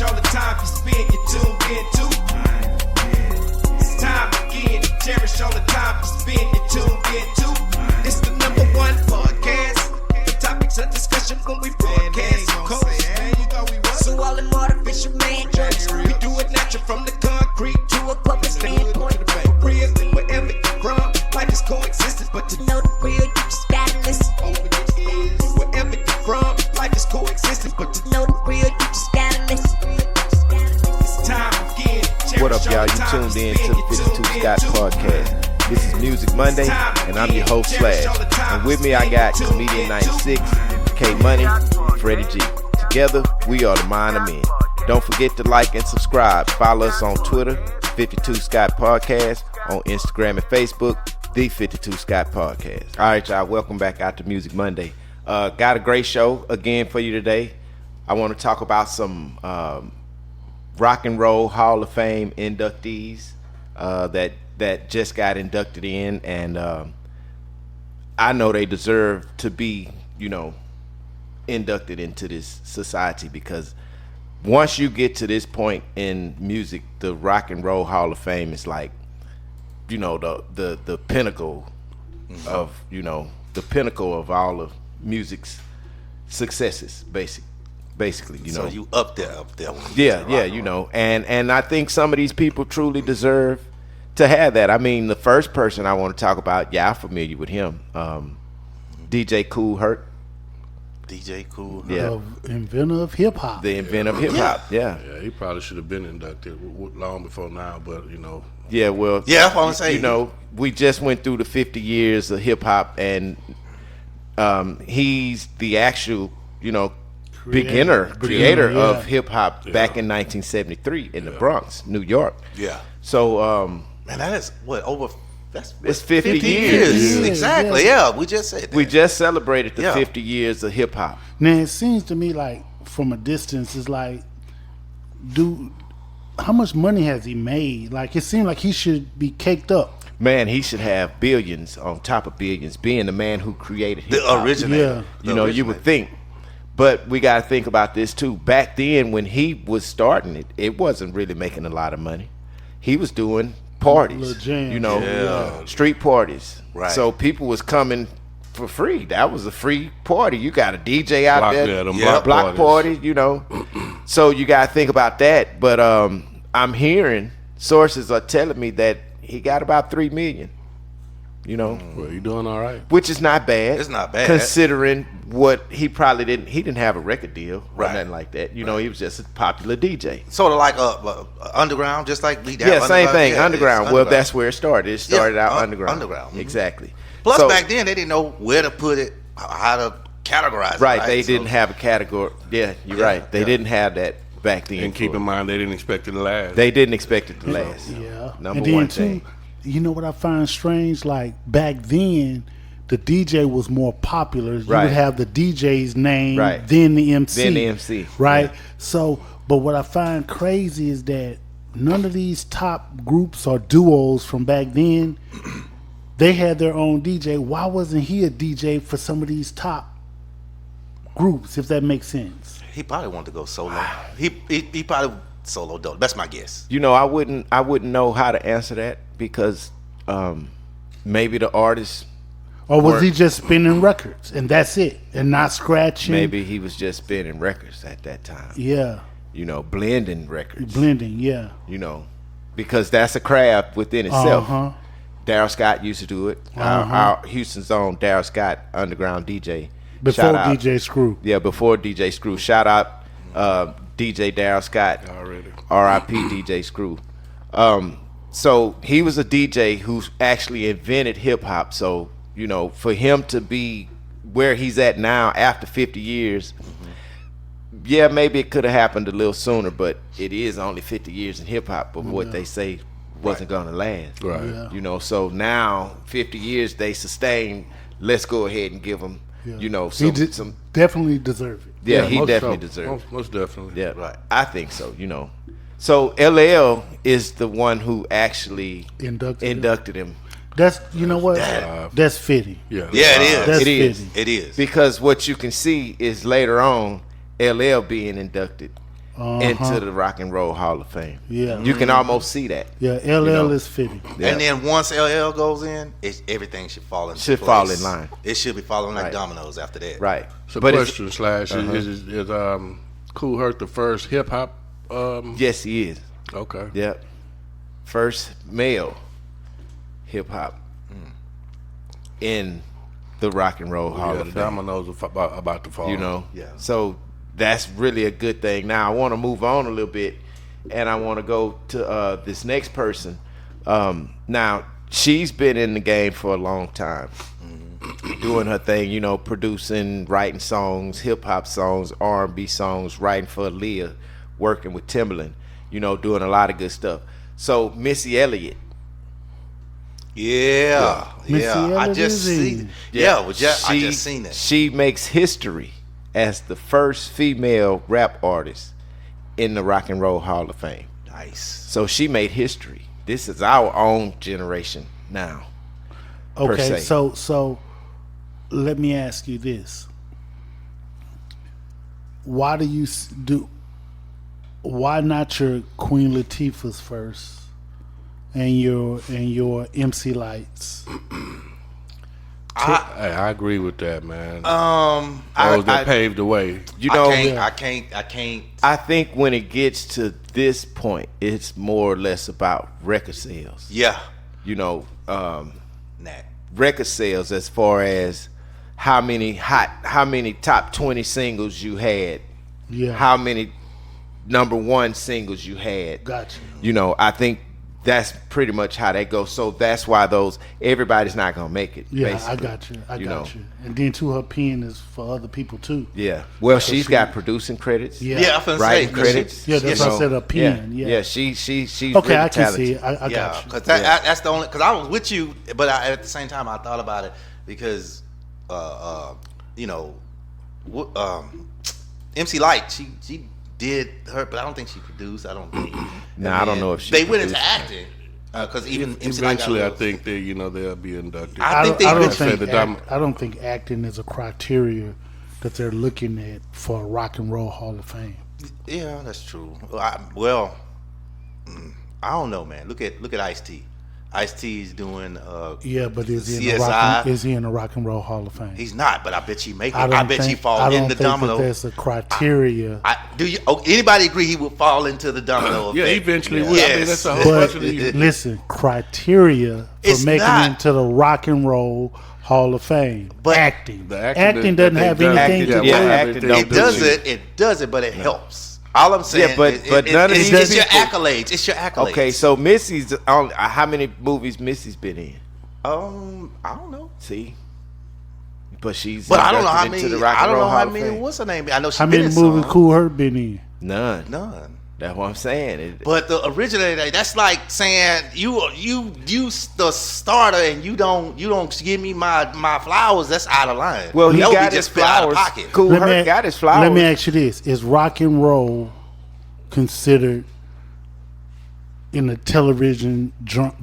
cherish all the time you spend, you tuned in to. It's time again to cherish all the time you spend, you tuned in to. It's the number one podcast. The topics of discussion when we broadcast. So all them artificial man jokes, we do it natural from the concrete to a public standpoint. Real, wherever you from, life is coexistence, but to know the real, you just gotta listen. Wherever you from, life is coexistence, but to know the real, you just gotta listen. It's time again. What up, y'all? You tuned in to the 52 Scott Podcast. This is Music Monday, and I'm your host, Slash. And with me, I got Comedian 96, K Money, Freddie G. Together, we are the Mind of Men. Don't forget to like and subscribe. Follow us on Twitter, 52 Scott Podcast, on Instagram and Facebook, the 52 Scott Podcast. All right, y'all, welcome back out to Music Monday. Got a great show again for you today. I want to talk about some Rock and Roll Hall of Fame inductees that just got inducted in, and I know they deserve to be, inducted into this society, because once you get to this point in music, the Rock and Roll Hall of Fame is like, the pinnacle of, the pinnacle of all of music's successes, basically, So you up there. Yeah, and I think some of these people truly deserve to have that. I mean, the first person I want to talk about, I'm familiar with him, DJ Kool Herc. DJ Kool Herc. Yeah. Inventor of hip hop. The inventor of hip hop, yeah. Yeah, he probably should have been inducted long before now, but Yeah, well, yeah, that's what I'm saying. We just went through the 50 years of hip hop, and he's the actual, creator of hip hop back in 1973 in the Bronx, New York. Yeah. So, man, that is it's 50 years. Exactly. Yeah, we just said that. We just celebrated the 50 years of hip hop. Now it seems to me like from a distance, it's like, how much money has he made? Like, it seemed like he should be caked up. Man, he should have billions on top of billions, being the man who created hip hop. The originator. Yeah. You would think. But we got to think about this too. Back then, when he was starting it, it wasn't really making a lot of money. He was doing parties, street parties. Right. So people was coming for free. That was a free party. You got a DJ out there, block parties, So you got to think about that. But I'm hearing sources are telling me that he got about $3 million. Well, you doing all right. Which is not bad. It's not bad. Considering what he probably didn't. He didn't have a record deal or Right. nothing like that. He was just a popular DJ. Sort of like underground, just like we have Same thing. Yeah, underground. Well, that's where it started. It started out underground. Underground. Exactly. Plus, So- back then, they didn't know where to put it, how to categorize it. Right. They didn't have a category. Yeah, you're right. They didn't have that back then. And keep in mind, they didn't expect it to last. They didn't expect it to last. Yeah. Number and then one too, thing. you know what I find strange? Like, back then, the DJ was more popular. You Right. would have the DJ's name, Right. then the MC. Then the MC, Right? yeah. So, but what I find crazy is that none of these top groups or duos from back then, they had their own DJ. Why wasn't he a DJ for some of these top groups, if that makes sense? He probably wanted to go solo. He probably soloed though. That's my guess. I wouldn't know how to answer that, because maybe the artist, Or was Or- he just spinning records and that's it, and not scratching? maybe he was just spinning records at that time. Yeah, Blending records. blending. Yeah. Because that's a craft within itself. Uh-huh. Daryl Scott used to do it. Our Houston's own Daryl Scott, underground DJ. Before Shout out. DJ Screw. Yeah, before DJ Screw. Shout out DJ Daryl Scott. Already. R.I.P. DJ Screw. So he was a DJ who actually invented hip hop. So, for him to be where he's at now after 50 years, yeah, maybe it could have happened a little sooner, but it is only 50 years in hip hop of what they say wasn't going to last. Right. Yeah. So now 50 years they sustain. Let's go ahead and give him, Yeah. some, He definitely deserve it. yeah, he most definitely so. deserves it. Most definitely. Yeah, Right. I think so. So LL is the one who actually Inducted him. That's, you know what? Damn. That's fitting. Yeah. Yeah, it is. That's It is. fitting. It is. Because what you can see is later on LL being inducted, into the Rock and Roll Hall of Fame. Yeah. You can almost see that. Yeah, LL is fitting. Yeah. And then once LL goes in, everything should fall into Should place. fall in line. It should be following like Right. dominoes after that. Right. So But question slash is Kool Herc the first hip hop? yes, he is. Okay. Yep. First male hip hop in the Rock and Roll Hall Yeah, of the Fame. dominoes are about to fall. You know. Yeah. So that's really a good thing. Now I want to move on a little bit, and I want to go to this next person. Now she's been in the game for a long time, doing her thing. You know, producing, writing songs, hip hop songs, R&B songs, writing for Aaliyah, working with Timbaland. You know, doing a lot of good stuff. So Missy Elliott. Yeah. Missy I Elliott just is see. in. Yeah, I just seen that. She makes history as the first female rap artist in the Rock and Roll Hall of Fame. Nice. So she made history. This is our own generation now. per Okay, se. so let me ask you this: why do you do? Why not your Queen Latifah's first, and your MC Lights? I agree with that, man. I Those that paved the way. You know, I can't. I think when it gets to this point, it's more or less about record sales. Yeah, You know, nah. record sales as far as how many top 20 singles you had, Yeah, how many number one singles you had. Gotcha. You know, I think that's pretty much how that goes. So that's why everybody's not gonna make it. Yeah, basically. I got you. I You got know. you. And then too, her pen is for other people too. Yeah. Well, she's got producing credits. Yeah. Yeah, I'm finna Writing say credits. Yeah, that's you why I know. said a pen. Yeah. She's Okay, really I can talented. see it. I Yeah, got you. because that's the only. Because I was with you, but at the same time I thought about it because, you know, MC Light she did her, but I don't think she produced. I don't think. Nah, I don't know if she They went into produced. acting because even MC Light got Eventually, I little- think they'll be inducted. I think they I don't would say think the I don't think acting is a criteria that they're looking at for a Rock and Roll Hall of Fame. Yeah, that's true. I don't know, man. Look at Ice-T. Ice-T is doing. Yeah, but is he CSI. in the Rock and Roll Hall of Fame? He's not, but I bet you make it. I I, don't bet you think- fall I don't in the think domino. that that's a criteria. Do you? Oh, anybody agree he would fall into the domino? Yeah, effect? eventually. will. I Yes. mean, that's a whole But bunch of these. listen, criteria for It's making not. into the Rock and Roll Hall of Fame. But- acting. The acting, acting doesn't that have they've done. anything Acting, to do yeah, with it. acting don't It do does shit. it. It does it, but it helps. All I'm saying, Yeah, but none of it's, these it's your people- accolades. It's your accolades. Okay, so Missy's on. How many movies Missy's been in? I don't know, See, but she's. but I don't know how inducted many. into the Rock I and don't Roll know Hall how of many. Fame. What's her name? I know she How been many in movies some. Kool Herc been in? None. None. That's what I'm saying. But the originator, that's like saying you the starter and you don't give me my flowers. That's out of line. Well, he That would got be his just spit out of flowers. pocket. Kool Herc got his flowers. Let me ask you this: is rock and roll considered in the television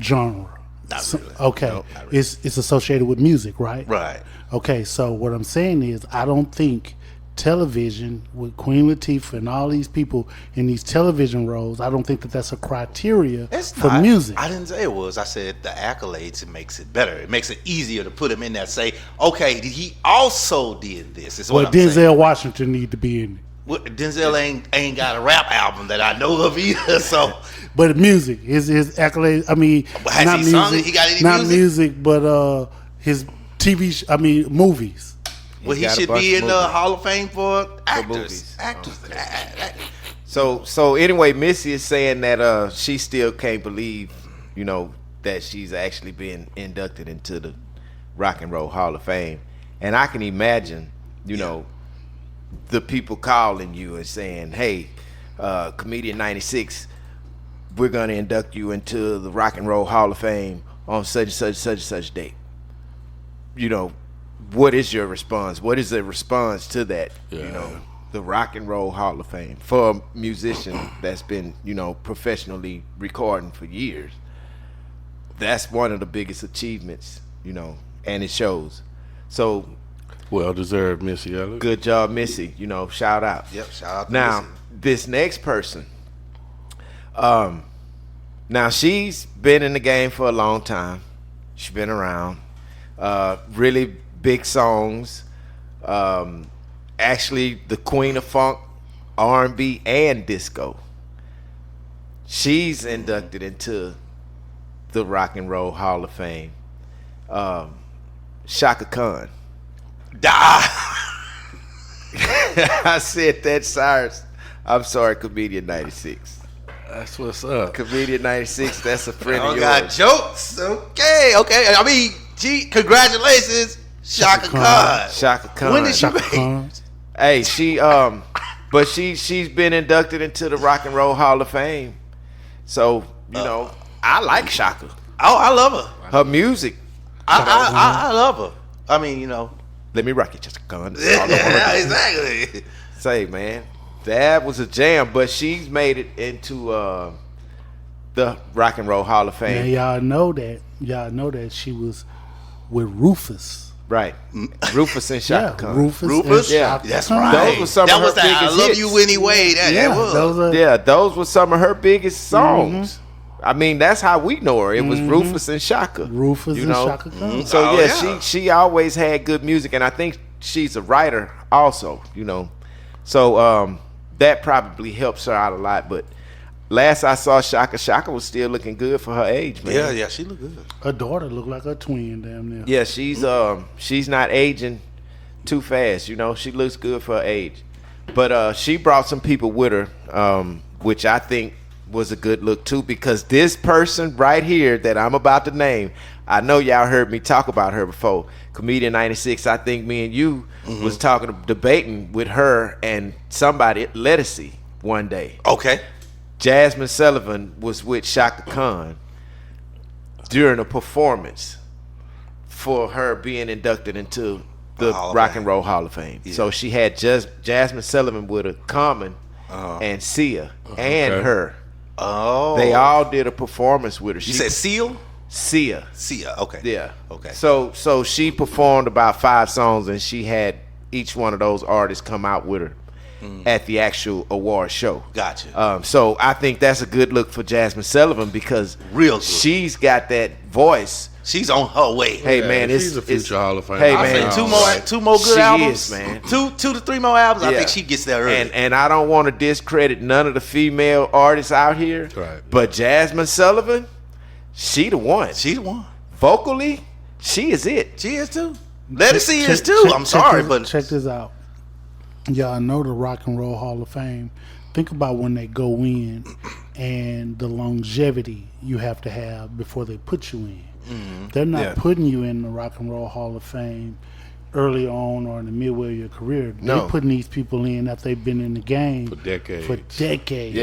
genre? Not really. Okay, No, not really. it's associated with music, right? Right. Okay, so what I'm saying is, I don't think television with Queen Latifah and all these people in these television roles, I don't think that that's a criteria It's for not. music. I didn't say it was. I said the accolades. It makes it better. It makes it easier to put him in there. Say, okay, he also did this. Is what Well, I'm Denzel saying. Washington need to be in it. Well, Denzel ain't got a rap album that I know of either. So But music, his accolades. I mean, But has not he music. sung it? He got any not music? but his TV. Movies. well, he got a should bunch be of in the movies. Hall of Fame for actors. movies. Actors. So anyway, Missy is saying that she still can't believe, that she's actually been inducted into the Rock and Roll Hall of Fame, and I can imagine, the people calling you and saying, "Hey, Comedian 96, we're gonna induct you into the Rock and Roll Hall of Fame on such and such date." What is your response? What is the response to that? Yeah. The Rock and Roll Hall of Fame for a musician that's been, professionally recording for years. That's one of the biggest achievements, and it shows. So Well deserved, Missy Elliott. good job, Missy. Shout out. Yep. Shout out to Now, Missy. this next person. Now she's been in the game for a long time. She's been around. Really big songs. Actually, the queen of funk, R&B, and disco. She's inducted into the Rock and Roll Hall of Fame. Shaka Khan. I said that, Cyrus. I'm sorry, Comedian 96. That's what's up. Comedian 96, that's a friend Oh, of got yours. jokes. Okay. I mean, gee, congratulations, Shaka Khan. Shaka Khan. When did she Shaka make? Khan. Hey, but she's been inducted into the Rock and Roll Hall of Fame. So, I like Shaka. Oh, I love her. Her music. I love her. I mean, Let me rock it, Shaka Khan. yeah, exactly. Say, man, that was a jam. But she's made it into the Rock and Roll Hall of Now Fame. y'all know that she was with Rufus. Right. Rufus and Shaka Khan. Rufus? Yeah, That's Khan. right. Those were some that of her was that I biggest love hits. you anyway. That was. those are, Yeah, those were some of her biggest songs. I mean, that's how we know her. It was Rufus and Shaka. Rufus and Shaka Khan. So Oh, yeah, yeah. she always had good music, and I think she's a writer also. So that probably helps her out a lot. But last I saw Shaka was still looking good for her age, man. Yeah, she looked good. Her daughter looked like her twin, damn near. Yeah, she's not aging too fast. She looks good for her age. But she brought some people with her, which I think was a good look too, because this person right here that I'm about to name, I know y'all heard me talk about her before. Comedian 96, I think me and you was debating with her and somebody at Lettucey one day. Okay. Jasmine Sullivan was with Shaka Khan during a performance for her being inducted into the Hall of Rock Fame. and Roll Hall of Fame. Yeah. So she had just Jasmine Sullivan with her, Common and Sia and Okay. her. Oh. They all did a performance with her. You said Seal? Sia. Sia. Okay. Yeah. Okay. So she performed about 5 songs, and she had each one of those artists come out with her at the actual award show. Gotcha. So I think that's a good look for Jasmine Sullivan, because Real good. she's got that voice. She's on her way. Hey man, she's a future Hall of Fame. Hey I man, think two more good she albums. is, man. Two to three more albums. I Yeah. think she gets there early. And I don't want to discredit none of the female artists out here. Right. But Jasmine Sullivan, she the one. She the one. Vocally, she is it. She is too. Lettucey is too. I'm sorry, but check this out. Y'all know the Rock and Roll Hall of Fame. Think about when they go in and the longevity you have to have before they put you in. They're not Yeah. putting you in the Rock and Roll Hall of Fame early on or in the midway of your career. No. They're putting these people in after they've been in the game For decades. For decades.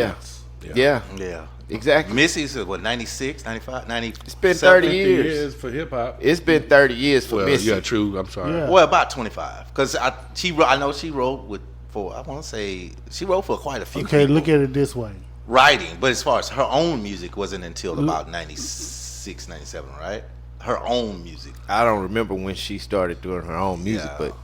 Yeah. yeah. Exactly. Missy's what 96, 95, 90. It's been 30 50 years. years for hip hop. It's been 30 years for Well, Missy. yeah, true. I'm sorry. Yeah. Well, about 25, because I know she wrote I want to say she wrote for quite a few. Okay, people. look at it this way. Writing, but as far as her own music wasn't until about 96, 97, right? Her own music. I don't remember when she started doing her own music, Yeah. but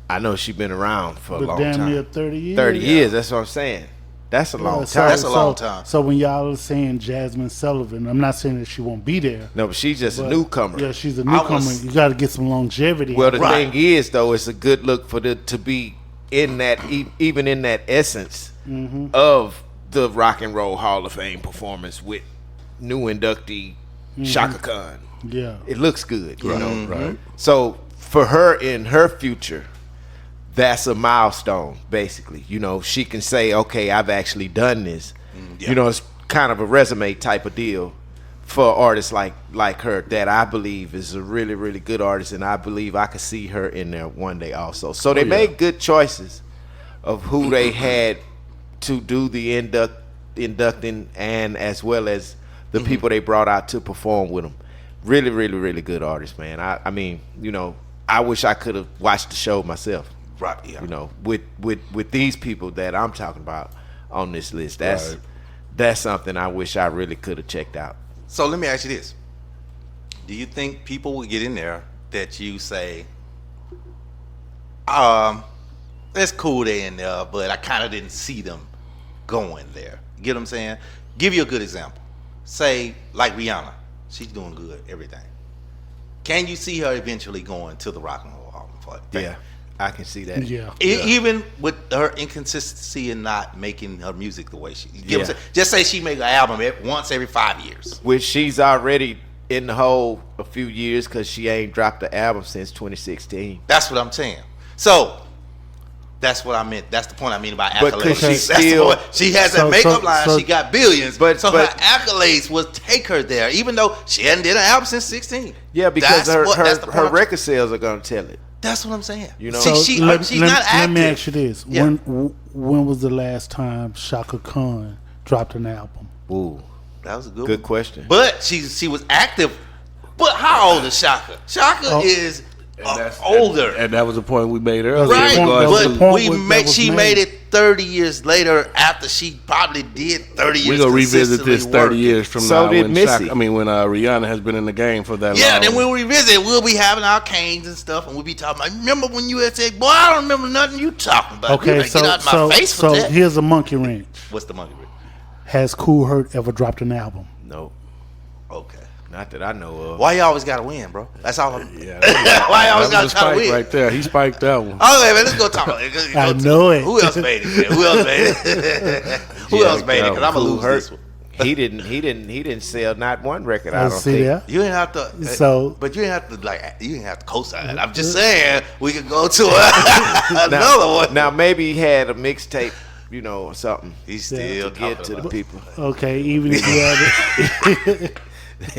I know she's been around for a But long damn time. near 30 years. 30 years, that's what I'm saying. That's a long So- time. That's a long time. So when y'all are saying Jasmine Sullivan, I'm not saying that she won't be there. No, but she's just a but- newcomer. Yeah, she's a I newcomer. was- You got to get some longevity. Well, the Right. thing is, though, it's a good look for to be in that, even in that essence of the Rock and Roll Hall of Fame performance with new inductee Shaka Khan. yeah. It looks good, you know. Right. So for her in her future, that's a milestone, basically. She can say, okay, I've actually done this. Yeah. It's kind of a resume type of deal for artists like her that I believe is a really, really good artist, and I believe I could see her in there one day also. So they made good choices of who they had to do the inducting, and as well as the people they brought out to perform with them. Really, really, really good artists, man. I mean, I wish I could have watched the show myself. Right. Yeah. With these people that I'm talking about on this list. That's Right. that's something I wish I really could have checked out. So let me ask you this: do you think people will get in there that you say, "That's cool they in there, but I kind of didn't see them going there. You get what I'm saying? Give you a good example. Say like Rihanna, she's doing good, everything. Can you see her eventually going to the Rock and Roll Hall of Fame? Yeah, I can see that. Yeah. Even with her inconsistency in not making her music the way she, you get what I'm Yeah. saying? Just say she make an album once every 5 years. Which she's already in the hole a few years because she ain't dropped the album since 2016. That's what I'm saying. So that's what I meant. That's the point I mean about But accolades. could she That's the still- point. She has that So- makeup so- line. so- She got billions. But- so but- her accolades will take her there, even though she hadn't did an album since 16. Yeah, because That's the her point I'm- record sales are gonna tell it. That's what I'm saying. You know? she's let not me active. ask you this: Yeah. when was the last time Shaka Khan dropped an album? Ooh, That was a good good one. question. But she was active. But how old is Shaka? Shaka is older. And that was the point we made earlier. Right, point- that was the but point we that made was she made. made it 30 years later after she probably did 30 years. We're gonna revisit this consistently 30 working. years from So now. did when Missy. when Rihanna has been in the game for that long. Yeah, then we'll revisit. We'll be having our canes and stuff, and we'll be talking about. Remember when you had said, "Boy, I don't remember nothing you talking about." Okay, You get out my face for so that. here's a monkey wrench. What's the monkey? Has Kool Herc ever dropped an album? No, Okay. not that I know of. Why you always gotta win, bro? That's all. Yeah, Why you always that gotta was a try to spike win? right there. He spiked that one. Okay, man, let's go talk. I know it. Who else made it? Man? Who else made it? Who else made it? Because I'm gonna lose this one. He didn't sell not one record. I I don't see think. that. You ain't have to. So- but you ain't have to you ain't have to co-sign. I'm just saying we could go to another one. Now maybe he had a mixtape, you know, or something. He's still To get talking to the about- people. Okay, even if you had it.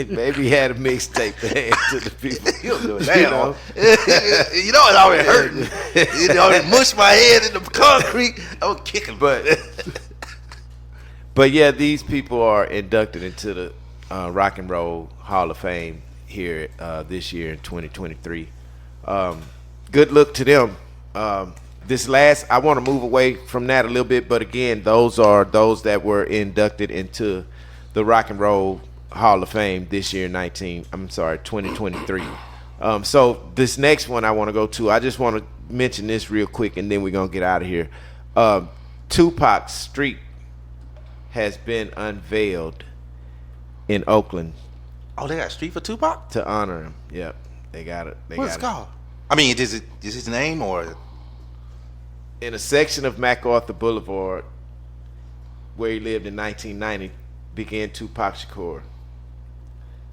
Maybe he had a mixtape to hand to the people. Damn. You know? You know it already hurting. It already mushed my head in the concrete. I was kicking. But yeah, these people are inducted into the Rock and Roll Hall of Fame here this year in 2023. Good luck to them. I want to move away from that a little bit, but again, those are those that were inducted into the Rock and Roll Hall of Fame this year, 2023. So this next one I want to go to, I just want to mention this real quick, and then we're gonna get out of here. Tupac's Street has been unveiled in Oakland Oh, they got a street for Tupac? to honor him. Yep, they got it. What's it called? I mean, is his name or? In a section of MacArthur Boulevard where he lived in 1990 began Tupac Shakur.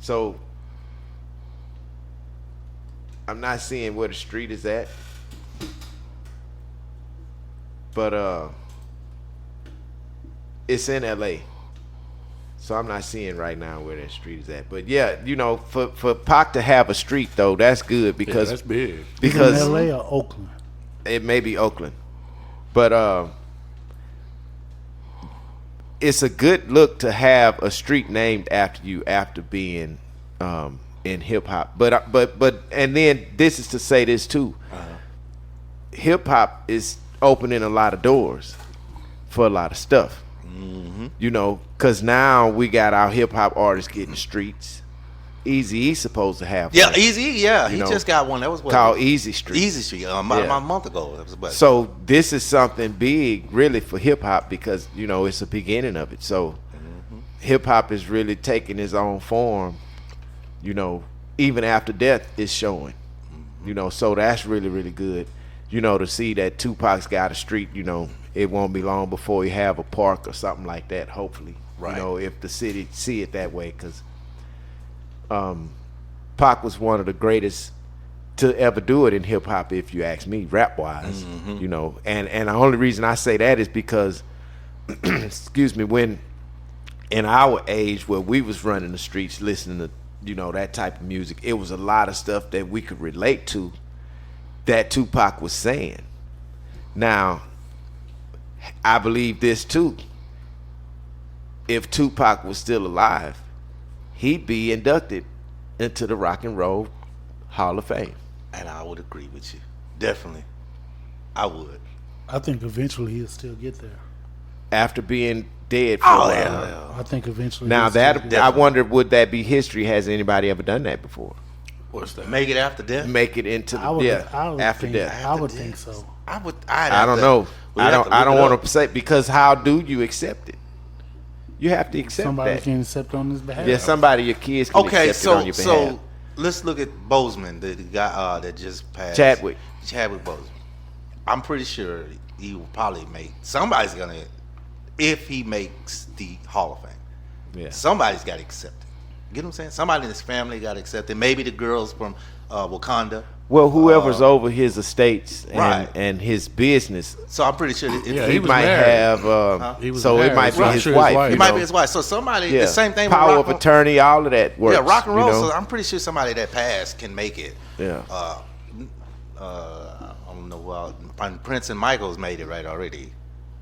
So I'm not seeing where the street is at, but it's in LA. So I'm not seeing right now where that street is at. But yeah, you know, for Pac to have a street though, that's good because That's big. because in LA or Oakland? it may be Oakland, but it's a good look to have a street named after you after being in hip hop. But and then this is to say this too. Hip hop is opening a lot of doors for a lot of stuff. You know, because now we got our hip hop artists getting streets. Eazy-E's supposed to have Yeah, one Easy. Yeah, You he know, just got one. That was what called Easy Street. Easy Street. Yeah. About a month ago. That was about. So this is something big, really, for hip hop because you know it's the beginning of it. So hip hop is really taking its own form. You know, even after death is showing. You know, so that's really really good. You know, to see that Tupac's got a street. You know, it won't be long before he have a park or something like that. Hopefully, Right. You know, if the city see it that way, because Pac was one of the greatest to ever do it in hip hop, if you ask me, rap wise. You know, and the only reason I say that is because, excuse me, when in our age where we was running the streets listening to, you know, that type of music, it was a lot of stuff that we could relate to that Tupac was saying. Now, I believe this too. If Tupac was still alive, he'd be inducted into the Rock and Roll Hall of Fame. And I would agree with you. Definitely. I would. I think eventually he'll still get there. After being dead for a while. I think eventually. Now he'll still that get there. I wonder, would that be history? Has anybody ever done that before? What's that? Make it after death? Make it into I would after think, death. I would think so. I would. I don't know. Well, I don't want to say, because how do you accept it? You have to accept Somebody that. can accept on his behalf. Yeah, somebody, your kids can Okay, accept it on your behalf. so let's look at Bozeman, the guy that just passed. Chadwick Boseman. I'm pretty sure he will probably make. Somebody's gonna, if he makes the Hall of Fame. Yeah. Somebody's got to accept it. Get what I'm saying? Somebody in his family got to accept it. Maybe the girls from Wakanda. Well, whoever's over his estates and, Right. and his business, So I'm pretty sure Yeah, he was might married. have. He was So it married. might be I'm his sure wife. it might be his wife. So somebody, Yeah. the same thing Power with of attorney, all of that works. Yeah, rock and roll. You know? So I'm pretty sure somebody that passed can make it. Yeah. I don't know. Well, Prince and Michael's made it right already.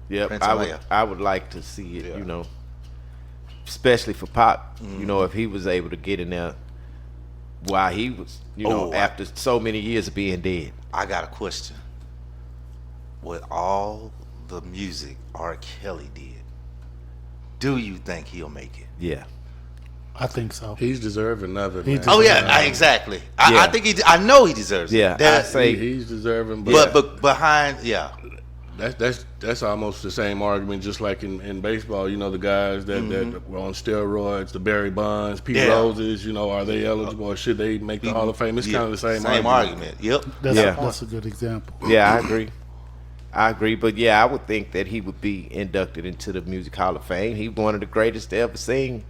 Yep. Prince I and would. Leia. I would like to see it. Yeah. You know, especially for Pop. You know, if he was able to get in there while he was, after so many years of being dead. I got a question. With all the music R. Kelly did, do you think he'll make it? Yeah. I think so. He's deserving of it, He man. deserves Oh yeah, exactly. I Yeah. think I know he deserves Yeah. it. That- I say. He's deserving, but but behind, yeah, that's almost the same argument, just like in baseball. You know, the guys that were on steroids, the Barry Bonds, Pete Yeah. Roses. You know, are they eligible or should they make the Hall of Fame? It's kind of the same argument. Yep. That's a good example. Yeah, I agree. But yeah, I would think that he would be inducted into the Music Hall of Fame. He's one of the greatest to ever sing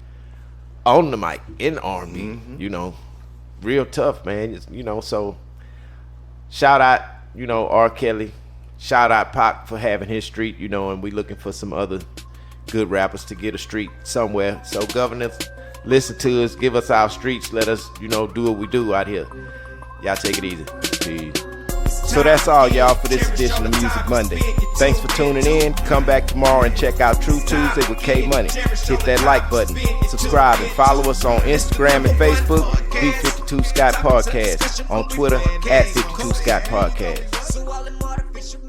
on the mic in R&B. You know, real tough, man. So shout out, R. Kelly. Shout out Pac for having his street, and we looking for some other good rappers to get a street somewhere. So governors, listen to us, give us our streets, let us, do what we do out here. Y'all take it easy. Peace. So that's all, y'all, for this edition of Music Monday. Thanks for tuning in. Come back tomorrow and check out True Tuesday with K Money. Hit that like button, subscribe, and follow us on Instagram and Facebook, B52 Scott Podcast, on Twitter, @52 Scott Podcast. So all them artificial